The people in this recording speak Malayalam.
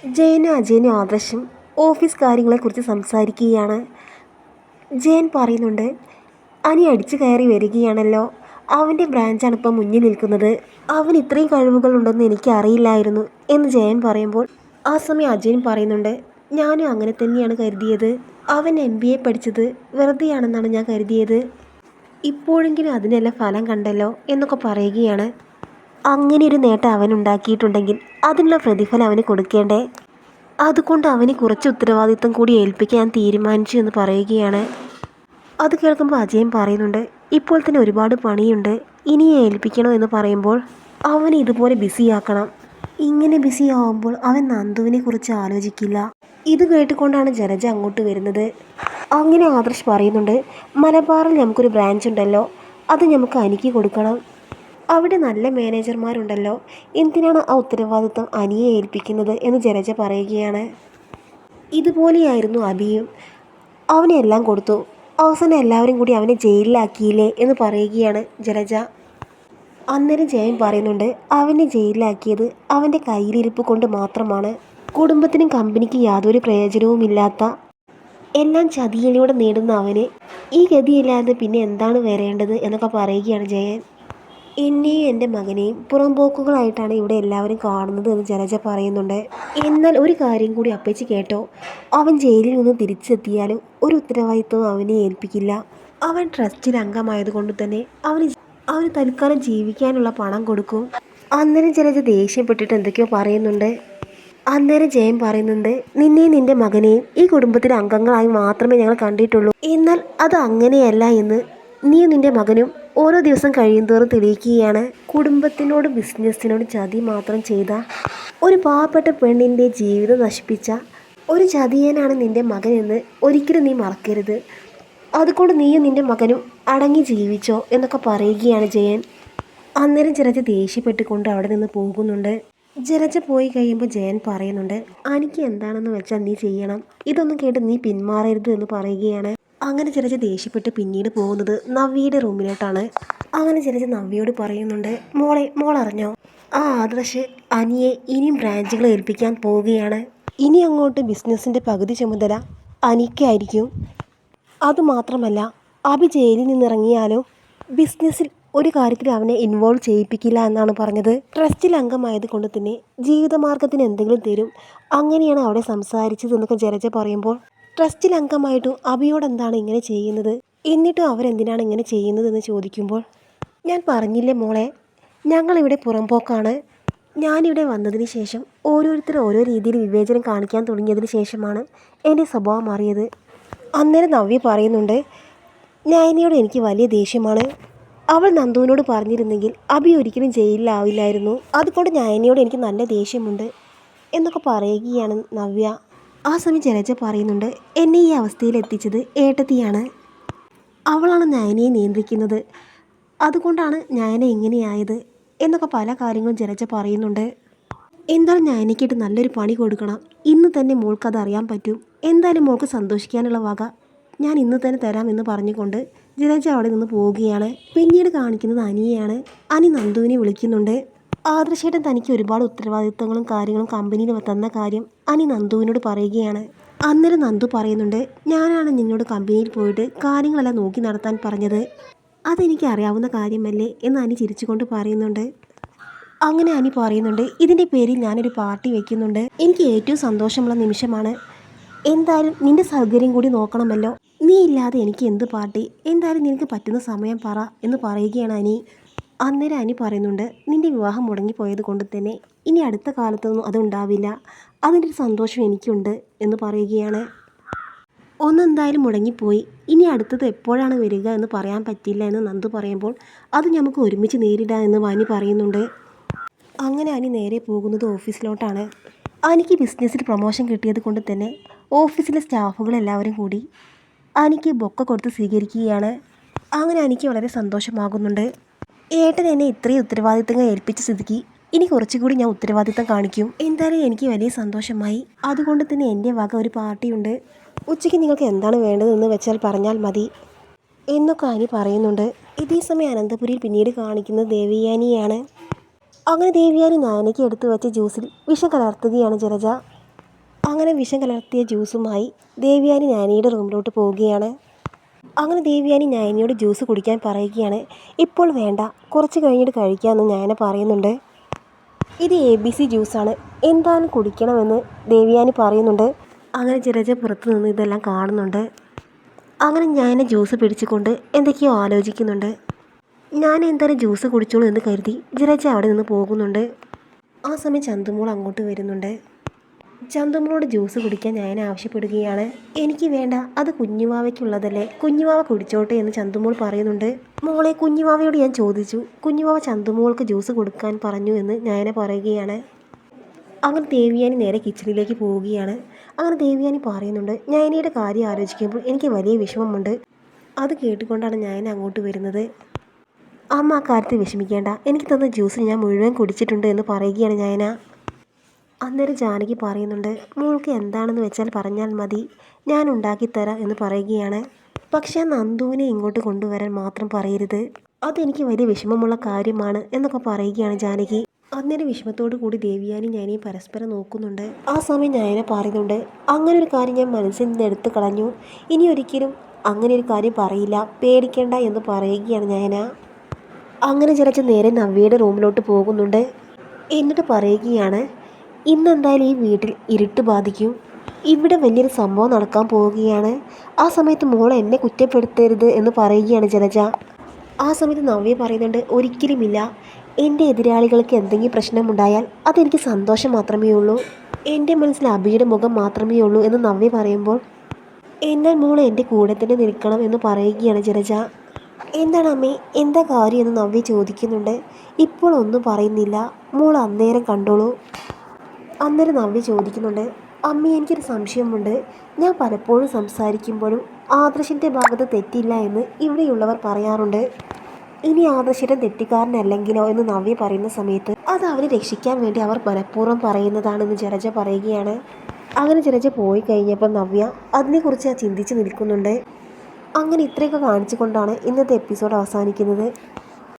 ജയനും അജയനും ആദർശും ഓഫീസ് കാര്യങ്ങളെക്കുറിച്ച് സംസാരിക്കുകയാണ്. ജയൻ പറയുന്നുണ്ട്, അനി അടിച്ചു കയറി വരികയാണല്ലോ. അവൻ്റെ ബ്രാഞ്ചാണ് ഇപ്പം മുന്നിൽ നിൽക്കുന്നത്. അവന് ഇത്രയും കഴിവുകളുണ്ടെന്ന് എനിക്ക് അറിയില്ലായിരുന്നു എന്ന് ജയൻ പറയുമ്പോൾ ആ സമയം അജയൻ പറയുന്നുണ്ട്, ഞാനും അങ്ങനെ തന്നെയാണ് കരുതിയത്. അവൻ MBA പഠിച്ചത് വെറുതെയാണെന്നാണ് ഞാൻ കരുതിയത്. ഇപ്പോഴെങ്കിലും അതിനെല്ലാം ഫലം കണ്ടല്ലോ എന്നൊക്കെ പറയുകയാണ്. അങ്ങനെ ഒരു നേട്ടം അവനുണ്ടാക്കിയിട്ടുണ്ടെങ്കിൽ അതിനുള്ള പ്രതിഫലം അവന് കൊടുക്കേണ്ടേ? അതുകൊണ്ട് അവന് കുറച്ച് ഉത്തരവാദിത്തം കൂടി ഏൽപ്പിക്കാൻ ഞാൻ തീരുമാനിച്ചു എന്ന് പറയുകയാണ്. അത് കേൾക്കുമ്പോൾ അജയൻ പറയുന്നുണ്ട്, ഇപ്പോൾ തന്നെ ഒരുപാട് പണിയുണ്ട്, ഇനി ഏൽപ്പിക്കണോ എന്ന് പറയുമ്പോൾ അവനെ ഇതുപോലെ ബിസിയാക്കണം. ഇങ്ങനെ ബിസി ആവുമ്പോൾ അവൻ നന്ദുവിനെ കുറിച്ച് ആലോചിക്കില്ല. ഇത് കേട്ടുകൊണ്ടാണ് ജലജ അങ്ങോട്ട് വരുന്നത്. അങ്ങനെ ആദർശ് പറയുന്നുണ്ട്, മലബാറിൽ നമുക്കൊരു ബ്രാഞ്ച് ഉണ്ടല്ലോ, അത് നമുക്ക് അനിക്ക് കൊടുക്കണം. അവിടെ നല്ല മാനേജർമാരുണ്ടല്ലോ, എന്തിനാണ് ആ ഉത്തരവാദിത്തം അനിയെ ഏൽപ്പിക്കുന്നത് എന്ന് ജലജ പറയുകയാണ്. ഇതുപോലെയായിരുന്നു അഭിയും. അവനെല്ലാം കൊടുത്തു, അവസാനം എല്ലാവരും കൂടി അവനെ ജയിലിലാക്കിയില്ലേ എന്ന് പറയുകയാണ് ജലജ. അന്നേരം ജയൻ പറയുന്നുണ്ട്, അവനെ ജയിലിലാക്കിയത് അവൻ്റെ കയ്യിലിരിപ്പ് കൊണ്ട് മാത്രമാണ്. കുടുംബത്തിനും കമ്പനിക്ക് യാതൊരു പ്രയോജനവുമില്ലാത്ത എല്ലാം ചതിയിലൂടെ നേടുന്ന അവന് ഈ ഗതിയില്ലാതെ പിന്നെ എന്താണ് വരേണ്ടത് എന്നൊക്കെ പറയുകയാണ് ജയൻ. എന്നെയും എൻ്റെ മകനെയും പുറംപോക്കുകളായിട്ടാണ് ഇവിടെ എല്ലാവരും കാണുന്നത് എന്ന് ജലജ പറയുന്നുണ്ട്. എന്നാൽ ഒരു കാര്യം കൂടി അപ്പച്ചി കേട്ടോ, അവൻ ജയിലിൽ നിന്ന് തിരിച്ചെത്തിയാലും ഒരു ഉത്തരവാദിത്വവും അവനെ ഏൽപ്പിക്കില്ല. അവൻ ട്രസ്റ്റിൽ അംഗമായതുകൊണ്ട് തന്നെ അവന് തൽക്കാലം ജീവിക്കാനുള്ള പണം കൊടുക്കും. അന്നേരം ജലജ ദേഷ്യപ്പെട്ടിട്ട് എന്തൊക്കെയോ പറയുന്നുണ്ട്. അന്നേരം ജയൻ പറയുന്നുണ്ട്, നിന്നെയും നിൻ്റെ മകനെയും ഈ കുടുംബത്തിലെ അംഗങ്ങളായി മാത്രമേ ഞങ്ങൾ കണ്ടിട്ടുള്ളൂ. എന്നാൽ അത് അങ്ങനെയല്ല എന്ന് നീയും നിൻ്റെ മകനും ഓരോ ദിവസം കഴിയുന്തോറും തെളിയിക്കുകയാണ്. കുടുംബത്തിനോടും ബിസിനസ്സിനോടും ചതി മാത്രം ചെയ്ത ഒരു പാവപ്പെട്ട പെണ്ണിൻ്റെ ജീവിതം നശിപ്പിച്ച ഒരു ചതിയനാണ് നിൻ്റെ മകനെന്ന് ഒരിക്കലും നീ മറക്കരുത്. അതുകൊണ്ട് നീയും നിൻ്റെ മകനും അടങ്ങി ജീവിച്ചോ എന്നൊക്കെ പറയുകയാണ് ജയൻ. അന്നേരം ജലജ ദേഷ്യപ്പെട്ടുകൊണ്ട് അവിടെ നിന്ന് പോകുന്നുണ്ട്. ജലജ പോയി കഴിയുമ്പോൾ ജയൻ പറയുന്നുണ്ട്, എനിക്ക് എന്താണെന്ന് വെച്ചാൽ നീ ചെയ്യണം, ഇതൊന്നും കേട്ട് നീ പിന്മാറരുത് എന്ന് പറയുകയാണ്. അങ്ങനെ ജലജ ദേഷ്യപ്പെട്ട് പിന്നീട് പോകുന്നത് നവ്യയുടെ റൂമിലോട്ടാണ്. അങ്ങനെ ജലജ നവ്യയോട് പറയുന്നുണ്ട്, മോളറിഞ്ഞോ, ആ ആദർശ് അനിയെ ഇനിയും ബ്രാഞ്ചുകൾ ഏൽപ്പിക്കാൻ പോവുകയാണ്. ഇനി അങ്ങോട്ട് ബിസിനസ്സിൻ്റെ പകുതി ചുമതല അനിക്കായിരിക്കും. അതുമാത്രമല്ല, അഭി ജയിലിൽ നിന്നിറങ്ങിയാലും ബിസിനസ്സിൽ ഒരു കാര്യത്തിൽ അവനെ ഇൻവോൾവ് ചെയ്യിപ്പിക്കില്ല എന്നാണ് പറഞ്ഞത്. ട്രസ്റ്റിൽ അംഗമായത് കൊണ്ട് തന്നെ ജീവിതമാർഗത്തിന് എന്തെങ്കിലും തരും, അങ്ങനെയാണ് അവിടെ സംസാരിച്ചതെന്നൊക്കെ ജലജ പറയുമ്പോൾ, ട്രസ്റ്റിൽ അംഗമായിട്ടും അഭിയോട് എന്താണ് ഇങ്ങനെ ചെയ്യുന്നത്, എന്നിട്ടും അവരെന്തിനാണ് ഇങ്ങനെ ചെയ്യുന്നതെന്ന് ചോദിക്കുമ്പോൾ, ഞാൻ പറഞ്ഞില്ലേ മോളെ, ഞങ്ങളിവിടെ പുറംപോക്കാണ്. ഞാനിവിടെ വന്നതിന് ശേഷം ഓരോരുത്തർ ഓരോ രീതിയിൽ വിവേചനം കാണിക്കാൻ തുടങ്ങിയതിന് ശേഷമാണ് എൻ്റെ സ്വഭാവം മാറിയത്. അന്നേരം നവ്യ പറയുന്നുണ്ട്, നയനയോട് എനിക്ക് വലിയ ദേഷ്യമാണ്. അവൾ നന്ദുവിനോട് പറഞ്ഞിരുന്നെങ്കിൽ അഭി ഒരിക്കലും ജയിലിലാവില്ലായിരുന്നു. അതുകൊണ്ട് നയനയോട് എനിക്ക് നല്ല ദേഷ്യമുണ്ട് എന്നൊക്കെ പറയുകയാണ് നവ്യ. ആ സമയം ജലജ പറയുന്നുണ്ട്, എന്നെ ഈ അവസ്ഥയിൽ എത്തിച്ചത് ഏട്ടത്തിയാണ്. അവളാണ് നയനയെ നിയന്ത്രിക്കുന്നത്, അതുകൊണ്ടാണ് നയന ഇങ്ങനെയായത് എന്നൊക്കെ പല കാര്യങ്ങളും ജലജ പറയുന്നുണ്ട്. എന്തായാലും നയനയ്ക്കിട്ട് നല്ലൊരു പണി കൊടുക്കണം, ഇന്ന് തന്നെ മോൾക്കത് അറിയാൻ പറ്റും. എന്തായാലും മോൾക്ക് സന്തോഷിക്കാനുള്ള വക ഞാൻ ഇന്ന് തന്നെ തരാമെന്ന് പറഞ്ഞുകൊണ്ട് ജലജ അവിടെ നിന്ന് പോവുകയാണ്. പിന്നീട് കാണിക്കുന്നത് അനിയെയാണ്. അനി നന്ദുവിനെ വിളിക്കുന്നുണ്ട്. ആദർശേട്ടൻ തനിക്ക് ഒരുപാട് ഉത്തരവാദിത്തങ്ങളും കാര്യങ്ങളും കമ്പനിയിൽ തന്ന കാര്യം അനി നന്ദുവിനോട് പറയുകയാണ്. അന്നേരം നന്ദു പറയുന്നുണ്ട്, ഞാനാണ് നിന്നോട് കമ്പനിയിൽ പോയിട്ട് കാര്യങ്ങളെല്ലാം നോക്കി നടത്താൻ പറഞ്ഞത്, അതെനിക്ക് അറിയാവുന്ന കാര്യമല്ലേ എന്ന് അനി ചിരിച്ചുകൊണ്ട് പറയുന്നുണ്ട്. അങ്ങനെ അനി പറയുന്നുണ്ട്, ഇതിൻ്റെ പേരിൽ ഞാനൊരു പാർട്ടി വയ്ക്കുന്നുണ്ട്, എനിക്ക് ഏറ്റവും സന്തോഷമുള്ള നിമിഷമാണ്. എന്തായാലും നിൻ്റെ സൗകര്യം കൂടി നോക്കണമല്ലോ, നീ ഇല്ലാതെ എനിക്ക് എന്ത് പാർട്ടി, എന്തായാലും നിനക്ക് പറ്റുന്ന സമയം പറ എന്ന് പറയുകയാണ് അനി. അന്നേരം അനി പറയുന്നുണ്ട്, നിൻ്റെ വിവാഹം മുടങ്ങിപ്പോയത് കൊണ്ട് തന്നെ ഇനി അടുത്ത കാലത്തൊന്നും അതുണ്ടാവില്ല, അതിൻ്റെ ഒരു സന്തോഷം എനിക്കുണ്ട് എന്ന് പറയുകയാണ്. ഒന്നെന്തായാലും മുടങ്ങിപ്പോയി, ഇനി അടുത്തത് എപ്പോഴാണ് വരിക എന്ന് പറയാൻ പറ്റില്ല എന്ന് നന്ദു പറയുമ്പോൾ, അത് നമുക്ക് ഒരുമിച്ച് നേരിടാം എന്ന് അനി പറയുന്നുണ്ട്. അങ്ങനെ അനി നേരെ പോകുന്നത് ഓഫീസിലോട്ടാണ്. അനിക്ക് ബിസിനസ്സിൽ പ്രൊമോഷൻ കിട്ടിയത് കൊണ്ട് തന്നെ ഓഫീസിലെ സ്റ്റാഫുകളെല്ലാവരും കൂടി അനിക്ക് ബൊക്ക കൊടുത്ത് സ്വീകരിക്കുകയാണ്. അങ്ങനെ അനിക്ക് വളരെ സന്തോഷമാകുന്നുണ്ട്. ഏട്ടൻ എന്നെ ഇത്രയും ഉത്തരവാദിത്തങ്ങൾ ഏൽപ്പിച്ച സ്ഥിതിക്ക് ഇനി കുറച്ചുകൂടി ഞാൻ ഉത്തരവാദിത്തം കാണിക്കും. എന്തായാലും എനിക്ക് വലിയ സന്തോഷമായി, അതുകൊണ്ട് തന്നെ എൻ്റെ വക ഒരു പാർട്ടിയുണ്ട്, ഉച്ചയ്ക്ക് നിങ്ങൾക്ക് എന്താണ് വേണ്ടതെന്ന് വെച്ചാൽ പറഞ്ഞാൽ മതി എന്നൊക്കെ അനി പറയുന്നുണ്ട്. ഇതേ സമയം അനന്തപുരിയിൽ പിന്നീട് കാണിക്കുന്നത് ദേവയാനിയാണ്. അങ്ങനെ ദേവയാനി നയനയ്ക്ക് എടുത്തു വെച്ച ജ്യൂസിൽ വിഷം കലർത്തുകയാണ് ജലജ. അങ്ങനെ വിഷം കലർത്തിയ ജ്യൂസുമായി ദേവ്യാനി നയനയുടെ റൂമിലോട്ട് പോവുകയാണ്. അങ്ങനെ ദേവ്യാനി നയനയോട് ജ്യൂസ് കുടിക്കാൻ പറയുകയാണ്. ഇപ്പോൾ വേണ്ട, കുറച്ച് കഴിഞ്ഞിട്ട് കഴിക്കാമെന്ന് നയന പറയുന്നുണ്ട്. ഇത് ABC ജ്യൂസാണ്, എന്തായാലും കുടിക്കണമെന്ന് ദേവ്യാനി പറയുന്നുണ്ട്. അങ്ങനെ ജലജ പുറത്തു നിന്ന് ഇതെല്ലാം കാണുന്നുണ്ട്. അങ്ങനെ നയന ജ്യൂസ് പിടിച്ചുകൊണ്ട് എന്തൊക്കെയോ ആലോചിക്കുന്നുണ്ട്. ഞാൻ എന്തായാലും ജ്യൂസ് കുടിച്ചോളൂ എന്ന് കരുതി ജലജ അവിടെ നിന്ന് പോകുന്നുണ്ട്. ആ സമയം ചന്തുമോൾ അങ്ങോട്ട് വരുന്നുണ്ട്. ചന്തുമോളോട് ജ്യൂസ് കുടിക്കാൻ ഞാൻ ആവശ്യപ്പെടുകയാണ്. എനിക്ക് വേണ്ട, അത് കുഞ്ഞുവാവയ്ക്കുള്ളതല്ലേ, കുഞ്ഞുവാവ കുടിച്ചോട്ടെ എന്ന് ചന്തുമോൾ പറയുന്നുണ്ട്. മോളെ, കുഞ്ഞുവാവയോട് ഞാൻ ചോദിച്ചു, കുഞ്ഞുവാവ ചന്തുമോൾക്ക് ജ്യൂസ് കൊടുക്കാൻ പറഞ്ഞു എന്ന് ഞാൻ പറയുകയാണ്. അങ്ങനെ ദേവ്യാനി നേരെ കിച്ചണിലേക്ക് പോവുകയാണ്. അങ്ങനെ ദേവ്യാനി പറയുന്നുണ്ട്, നയനയുടെ കാര്യം ആലോചിക്കുമ്പോൾ എനിക്ക് വലിയ വിഷമമുണ്ട്. അത് കേട്ടുകൊണ്ടാണ് ഞാൻ അങ്ങോട്ട് വരുന്നത്. അമ്മ ആ കാര്യത്തിൽ വിഷമിക്കേണ്ട, എനിക്ക് തന്ന ജ്യൂസ് ഞാൻ മുഴുവൻ കുടിച്ചിട്ടുണ്ട് എന്ന് പറയുകയാണ് നയന. അന്നേരം ജാനകി പറയുന്നുണ്ട്, മോൾക്ക് എന്താണെന്ന് വെച്ചാൽ പറഞ്ഞാൽ മതി, ഞാൻ ഉണ്ടാക്കിത്തരാം എന്ന് പറയുകയാണ്. പക്ഷേ നന്ദുവിനെ ഇങ്ങോട്ട് കൊണ്ടുവരാൻ മാത്രം പറയരുത്, അതെനിക്ക് വലിയ വിഷമമുള്ള കാര്യമാണ് എന്നൊക്കെ പറയുകയാണ് ജാനകി. അന്നേരം വിഷമത്തോടു കൂടി ദേവ്യാനി നയനയും പരസ്പരം നോക്കുന്നുണ്ട്. ആ സമയം നയന പറയുന്നുണ്ട്, അങ്ങനെ ഒരു കാര്യം ഞാൻ മനസ്സിൽ നിന്ന് എടുത്തു കളഞ്ഞു, ഇനി ഒരിക്കലും അങ്ങനെ ഒരു കാര്യം പറയില്ല, പേടിക്കേണ്ട എന്ന് പറയുകയാണ് നയന. അങ്ങനെ ജലജ നേരെ നവ്യയുടെ റൂമിലോട്ട് പോകുന്നുണ്ട്. എന്നിട്ട് പറയുകയാണ്, ഇന്നെന്തായാലും ഈ വീട്ടിൽ ഇരുട്ട് ബാധിക്കും, ഇവിടെ വലിയൊരു സംഭവം നടക്കാൻ പോവുകയാണ്, ആ സമയത്ത് മോൾ എന്നെ കുറ്റപ്പെടുത്തരുത് എന്ന് പറയുകയാണ് ജലജ. ആ സമയത്ത് നവ്യ പറയുന്നുണ്ട്, ഒരിക്കലുമില്ല, എൻ്റെ എതിരാളികൾക്ക് എന്തെങ്കിലും പ്രശ്നമുണ്ടായാൽ അതെനിക്ക് സന്തോഷം മാത്രമേ ഉള്ളൂ, എൻ്റെ മനസ്സിൽ അഭിയുടെ മുഖം മാത്രമേ ഉള്ളൂ എന്ന് നവ്യ പറയുമ്പോൾ, എന്നാൽ മോൾ എൻ്റെ കൂടെ തന്നെ നിൽക്കണം എന്ന് പറയുകയാണ് ജലജ. എന്താണ് അമ്മേ, എന്താ കാര്യം എന്ന് നവ്യ ചോദിക്കുന്നുണ്ട്. ഇപ്പോൾ ഒന്നും പറയുന്നില്ല, മോൾ അന്നേരം കണ്ടോളൂ. അന്നേരം നവ്യ ചോദിക്കുന്നുണ്ട്, അമ്മ എനിക്കൊരു സംശയമുണ്ട്, ഞാൻ പലപ്പോഴും സംസാരിക്കുമ്പോഴും ആദർശിൻ്റെ ഭാഗത്ത് തെറ്റില്ല എന്ന് ഇവിടെയുള്ളവർ പറയാറുണ്ട്, ഇനി ആദർശിൻ്റെ തെറ്റുകാരനല്ലെങ്കിലോ എന്ന് നവ്യ പറയുന്ന സമയത്ത്, അത് അവനെ രക്ഷിക്കാൻ വേണ്ടി അവർ മനഃപൂർവ്വം പറയുന്നതാണെന്ന് ജലജ പറയുകയാണ്. അങ്ങനെ ജലജ പോയി കഴിഞ്ഞപ്പോൾ നവ്യ അതിനെക്കുറിച്ച് ചിന്തിച്ച് നിൽക്കുന്നുണ്ട്. അങ്ങനെ ഇത്രയൊക്കെ കാണിച്ചുകൊണ്ടാണ് ഇന്നത്തെ എപ്പിസോഡ് അവസാനിക്കുന്നത്.